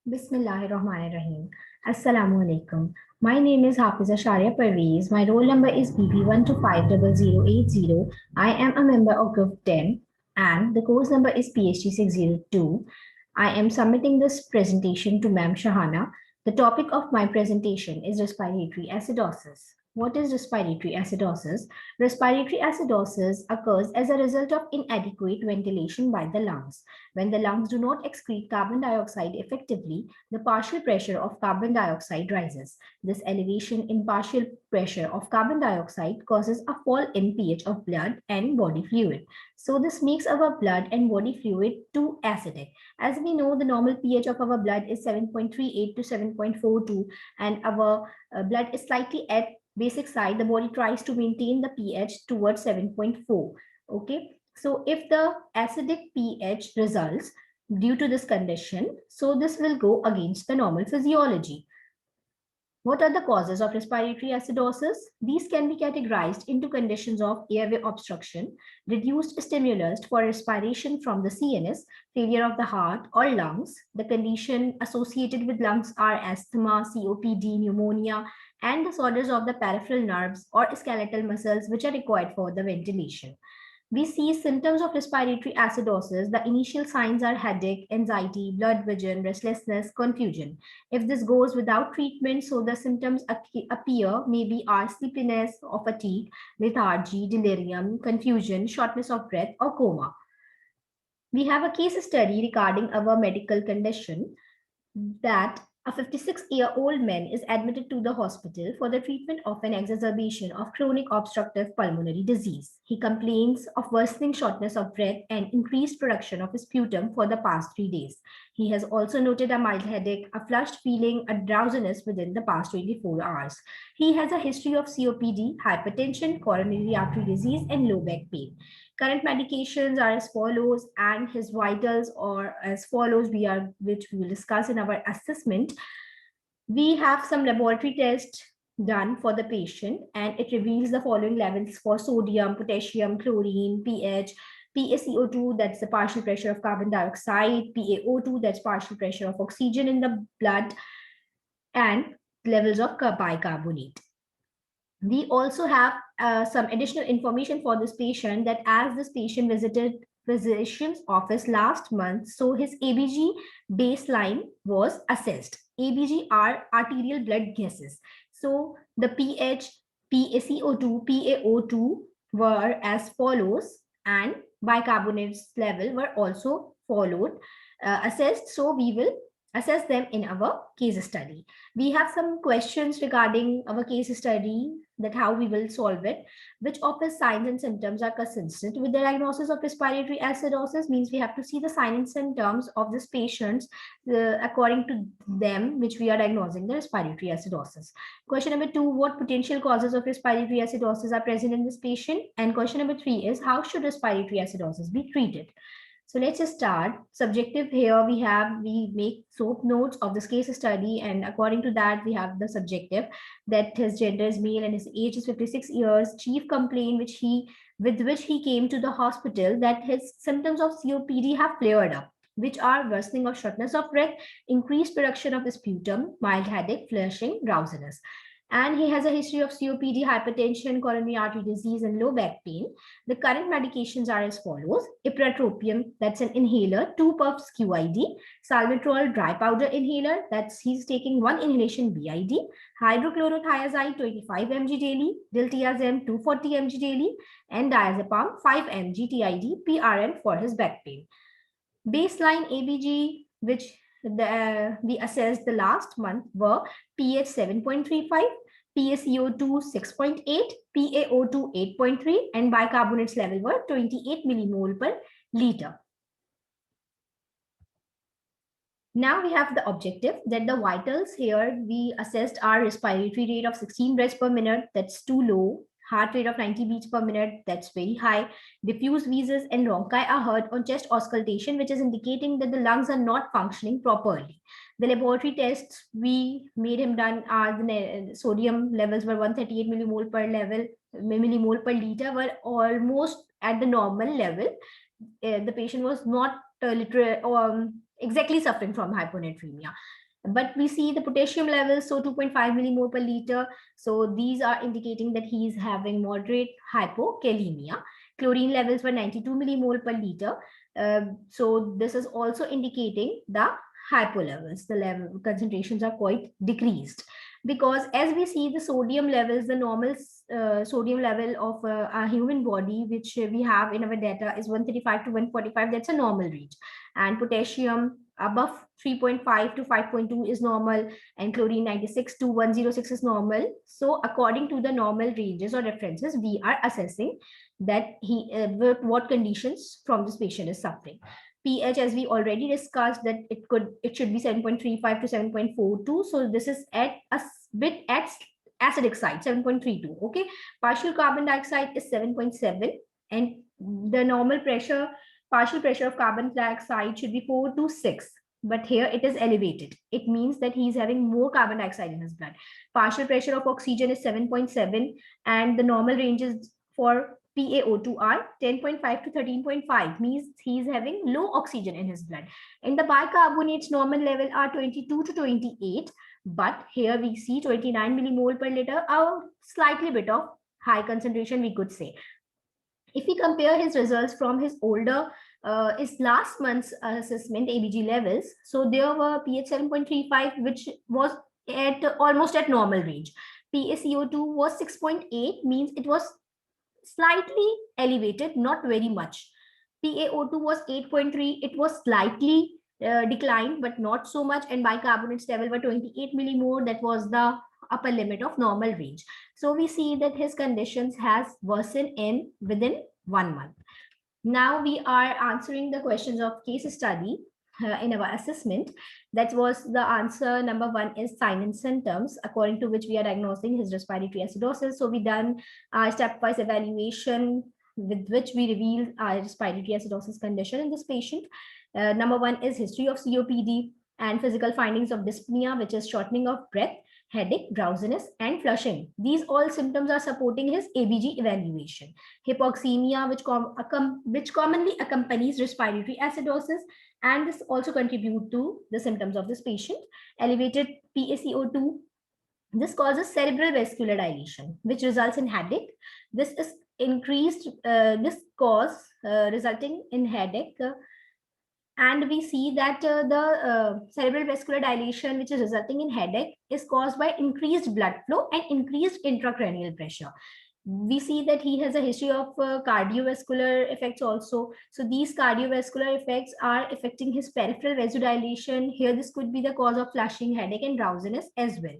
Bismillahirrahmanirrahim. Assalamu alaikum. My name is Hafiza Sharia Parvez. My roll number is BB125080. I am a member of Group 10 and the course number is PhD 602. I am submitting this presentation to Ma'am Shahana. The topic of my presentation is respiratory acidosis. What is respiratory acidosis? Respiratory acidosis occurs as a result of inadequate ventilation by the lungs. When the lungs do not excrete carbon dioxide effectively, the partial pressure of carbon dioxide rises. This elevation in partial pressure of carbon dioxide causes a fall in pH of blood and body fluid. So this makes our blood and body fluid too acidic. As we know, the normal pH of our blood is 7.38 to 7.42, and our blood is slightly at basic side. The body tries to maintain the pH towards 7.4. Okay, so if the acidic pH results due to this condition, so this will go against the normal physiology. What are the causes of respiratory acidosis? These can be categorized into conditions of airway obstruction, reduced stimulus for respiration from the CNS, failure of the heart or lungs. The condition associated with lungs are asthma, COPD, pneumonia, and disorders of the peripheral nerves or skeletal muscles which are required for the ventilation. We see symptoms of respiratory acidosis. The initial signs are headache, anxiety, blurred vision, restlessness, confusion. If this goes without treatment, so the symptoms appear maybe are sleepiness or fatigue, lethargy, delirium, confusion, shortness of breath, or coma. We have a case study regarding our medical condition that a 56-year-old man is admitted to the hospital for the treatment of an exacerbation of chronic obstructive pulmonary disease. He complains of worsening shortness of breath and increased production of sputum for the past 3 days. He has also noted a mild headache, a flushed feeling, a drowsiness within the past 24 hours. He has a history of COPD, hypertension, coronary artery disease, and low back pain. Current medications are as follows, and his vitals are as follows, which we will discuss in our assessment. We have some laboratory tests done for the patient, and it reveals the following levels for sodium, potassium, chlorine, pH, PaCO2, that's the partial pressure of carbon dioxide, PaO2, that's partial pressure of oxygen in the blood, and levels of bicarbonate. We also have some additional information for this patient, that as this patient visited physician's office last month, so his ABG baseline was assessed. ABG are arterial blood gases. So the pH, PaCO2, PaO2 were as follows, and bicarbonates level were also assessed. So we will assess them in our case study. We have some questions regarding our case study, that how we will solve it. Which of the signs and symptoms are consistent with the diagnosis of respiratory acidosis? Means we have to see the signs and symptoms of this patients according to them, which we are diagnosing the respiratory acidosis. Question number 2, what potential causes of respiratory acidosis are present in this patient? And question number 3 is, how should respiratory acidosis be treated? So let's just start. Subjective, here we make soap notes of this case study, and according to that we have the subjective, that his gender is male and his age is 56 years. Chief complaint with which he came to the hospital, that his symptoms of COPD have flared up, which are worsening of shortness of breath, increased production of sputum, mild headache, flushing, drowsiness. And he has a history of COPD, hypertension, coronary artery disease, and low back pain. The current medications are as follows: ipratropium, that's an inhaler, 2 puffs QID; salmeterol dry powder inhaler, that's he's taking 1 inhalation BID; hydrochlorothiazide 25 mg daily; diltiazem 240 mg daily; and diazepam 5 mg TID PRN for his back pain. Baseline ABG, which we assessed the last month, were pH 7.35, PaCO2 6.8, PaO2 8.3, and bicarbonates level were 28 millimole per liter. Now we have the objective, that the vitals here we assessed are respiratory rate of 16 breaths per minute, that's too low; heart rate of 90 beats per minute, that's very high; diffuse wheezes and rhonchi are heard on chest auscultation, which is indicating that the lungs are not functioning properly. The laboratory tests we made him done are the sodium levels were 138 millimole per liter, were almost at the normal level. The patient was not exactly suffering from hyponatremia. But we see the potassium levels, so 2.5 millimole per liter. So these are indicating that he is having moderate hypokalemia. Chlorine levels were 92 millimole per liter. So this is also indicating the hypo levels. The level concentrations are quite decreased, because as we see the sodium levels, the normal sodium level of a human body, which we have in our data, is 135 to 145. That's a normal range. And potassium above 3.5 to 5.2 is normal, and chlorine 96 to 106 is normal. So according to the normal ranges or references, we are assessing that what conditions from this patient is suffering. pH, as we already discussed, that it should be 7.35 to 7.42. So this is at a bit at acidic side, 7.32. Okay, partial carbon dioxide is 7.7, and the normal pressure, partial pressure of carbon dioxide should be 4 to 6. But here it is elevated. It means that he is having more carbon dioxide in his blood. Partial pressure of oxygen is 7.7, and the normal ranges for PaO2 are 10.5 to 13.5, means he is having low oxygen in his blood. And the bicarbonates normal level are 22 to 28, but here we see 29 millimole per liter, a slightly bit of high concentration, we could say. If we compare his results from his older, his last month's assessment ABG levels, so there were pH 7.35, which was at almost at normal range. PaCO2 was 6.8, means it was slightly elevated, not very much. PaO2 was 8.3, it was slightly declined, but not so much. And bicarbonates level were 28 millimole, that was the upper limit of normal range. So we see that his conditions has worsened in within 1 month. Now we are answering the questions of case study in our assessment. That was the answer. Number 1 is sign and symptoms, according to which we are diagnosing his respiratory acidosis. So we done a stepwise evaluation with which we reveal our respiratory acidosis condition in this patient. Number 1 is history of COPD and physical findings of dyspnea, which is shortening of breath, headache, drowsiness, and flushing. These all symptoms are supporting his ABG evaluation. Hypoxemia, which commonly accompanies respiratory acidosis, and this also contribute to the symptoms of this patient. Elevated PaCO2, this causes cerebral vascular dilation, which results in headache. This is increased, this cause resulting in headache. And we see that the cerebral vascular dilation, which is resulting in headache, is caused by increased blood flow and increased intracranial pressure. We see that he has a history of cardiovascular effects also. So these cardiovascular effects are affecting his peripheral vasodilation. Here, this could be the cause of flushing, headache, and drowsiness as well.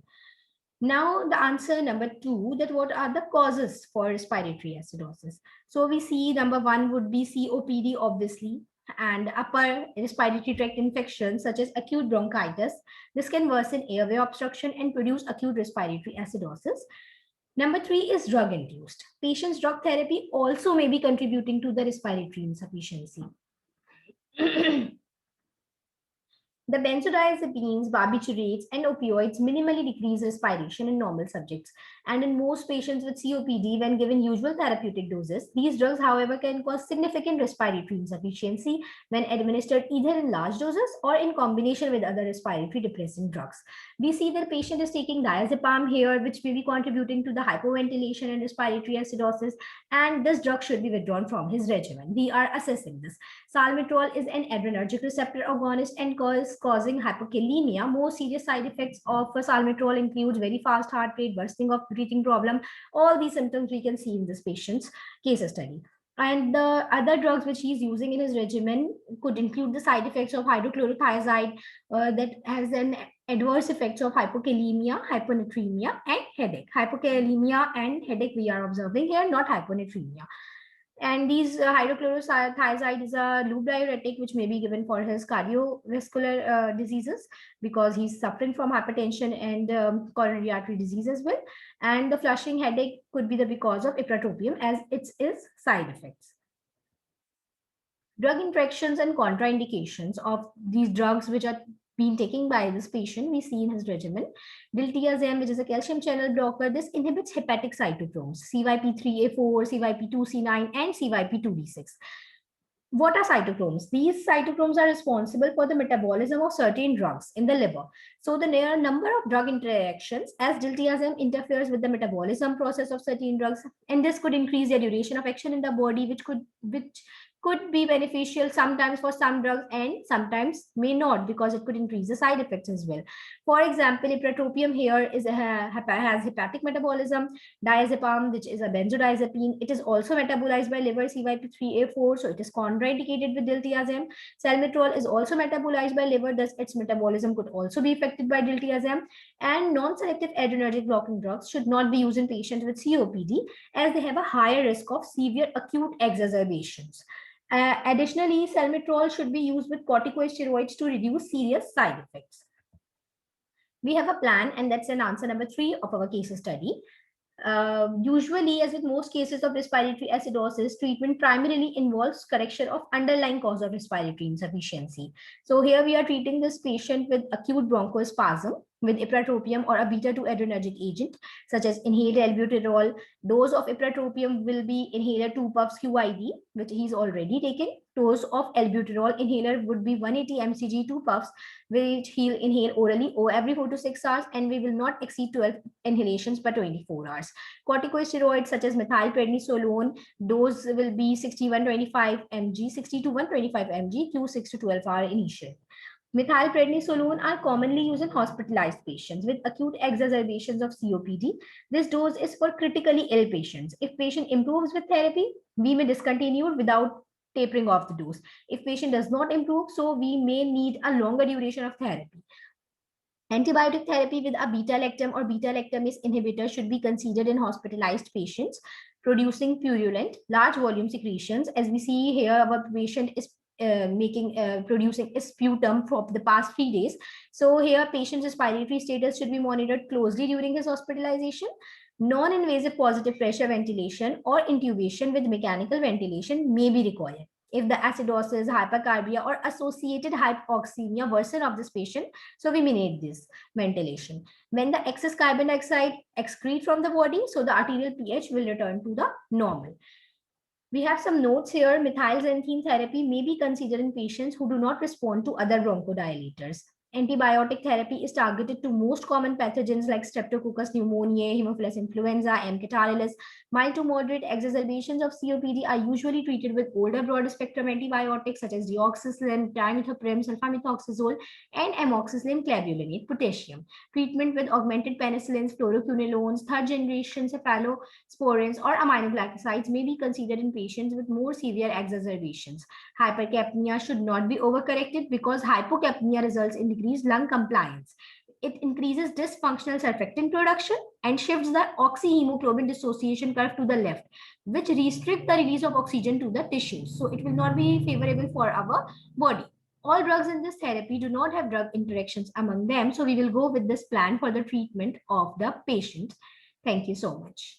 Now, the answer number 2, that what are the causes for respiratory acidosis? So we see number 1 would be COPD, obviously, and upper respiratory tract infections such as acute bronchitis. This can worsen airway obstruction and produce acute respiratory acidosis. Number 3 is drug induced. Patient's drug therapy also may be contributing to the respiratory insufficiency. The benzodiazepines, barbiturates, and opioids minimally decrease respiration in normal subjects. And in most patients with COPD, when given usual therapeutic doses, these drugs, however, can cause significant respiratory insufficiency when administered either in large doses or in combination with other respiratory depressant drugs. We see that patient is taking diazepam here, which may be contributing to the hypoventilation and respiratory acidosis, and this drug should be withdrawn from his regimen. We are assessing this. Salmeterol is an adrenergic receptor agonist and causing hypokalemia. More serious side effects of salmeterol include very fast heart rate, worsening of breathing problem. All these symptoms we can see in this patient's case study. And the other drugs which he's using in his regimen could include the side effects of hydrochlorothiazide that has an adverse effects of hypokalemia, hyponatremia, and headache. Hypokalemia and headache we are observing here, not hyponatremia. And these hydrochlorothiazide is a loop diuretic, which may be given for his cardiovascular diseases, because he's suffering from hypertension and coronary artery disease as well. And the flushing headache could be the because of ipratropium, as it is side effects. Drug interactions and contraindications of these drugs which are being taken by this patient, we see in his regimen. Diltiazem, which is a calcium channel blocker, this inhibits hepatic cytochromes, CYP3A4, CYP2C9, and CYP2D6. What are cytochromes? These cytochromes are responsible for the metabolism of certain drugs in the liver. So the number of drug interactions as diltiazem interferes with the metabolism process of certain drugs, and this could increase their duration of action in the body, which could be beneficial sometimes for some drugs and sometimes may not, because it could increase the side effects as well. For example, ipratropium here has hepatic metabolism. Diazepam, which is a benzodiazepine, it is also metabolized by liver CYP3A4, so it is contraindicated with diltiazem. Salmeterol is also metabolized by liver, thus its metabolism could also be affected by diltiazem. And non-selective adrenergic blocking drugs should not be used in patients with COPD, as they have a higher risk of severe acute exacerbations. Additionally, salmeterol should be used with corticosteroids to reduce serious side effects. We have a plan, and that's an answer number 3 of our case study. Usually, as with most cases of respiratory acidosis, treatment primarily involves correction of underlying cause of respiratory insufficiency. So here we are treating this patient with acute bronchospasm with ipratropium or a beta-2 adrenergic agent, such as inhaled albuterol. Dose of ipratropium will be inhaler 2 puffs QID, which he's already taken. Dose of albuterol inhaler would be 180 mcg 2 puffs, which he'll inhale orally or every 4 to 6 hours, and we will not exceed 12 inhalations per 24 hours. Corticosteroids such as methylprednisolone, dose will be 6125 mg, 60 to 125 mg, Q6 to 12 hour initial. Methylprednisolone are commonly used in hospitalized patients with acute exacerbations of COPD. This dose is for critically ill patients. If patient improves with therapy, we may discontinue without tapering off the dose. If patient does not improve, so we may need a longer duration of therapy. Antibiotic therapy with a beta-lactam or beta-lactamase inhibitor should be considered in hospitalized patients producing purulent, large volume secretions. As we see here, our patient is producing sputum for the past 3 days. So here, patient's respiratory status should be monitored closely during his hospitalization. Non-invasive positive pressure ventilation or intubation with mechanical ventilation may be required. If the acidosis, hypercarbia, or associated hypoxemia worsen of this patient, so we may need this ventilation. When the excess carbon dioxide excrete from the body, so the arterial pH will return to the normal. We have some notes here. Methylxanthine therapy may be considered in patients who do not respond to other bronchodilators. Antibiotic therapy is targeted to most common pathogens like Streptococcus pneumoniae, Haemophilus influenza, M. catarrhalis. Mild to moderate exacerbations of COPD are usually treated with older broad-spectrum antibiotics such as deoxycycline, trimethoprim, sulfamethoxazole, and amoxicillin clavulanate potassium. Treatment with augmented penicillins, fluoroquinolones, third-generation cephalosporins, or aminoglycosides may be considered in patients with more severe exacerbations. Hypercapnia should not be overcorrected because hypocapnia results in decreased lung compliance. It increases dysfunctional surfactant production and shifts the oxyhemoglobin dissociation curve to the left, which restricts the release of oxygen to the tissues. So it will not be favorable for our body. All drugs in this therapy do not have drug interactions among them. So we will go with this plan for the treatment of the patient. Thank you so much.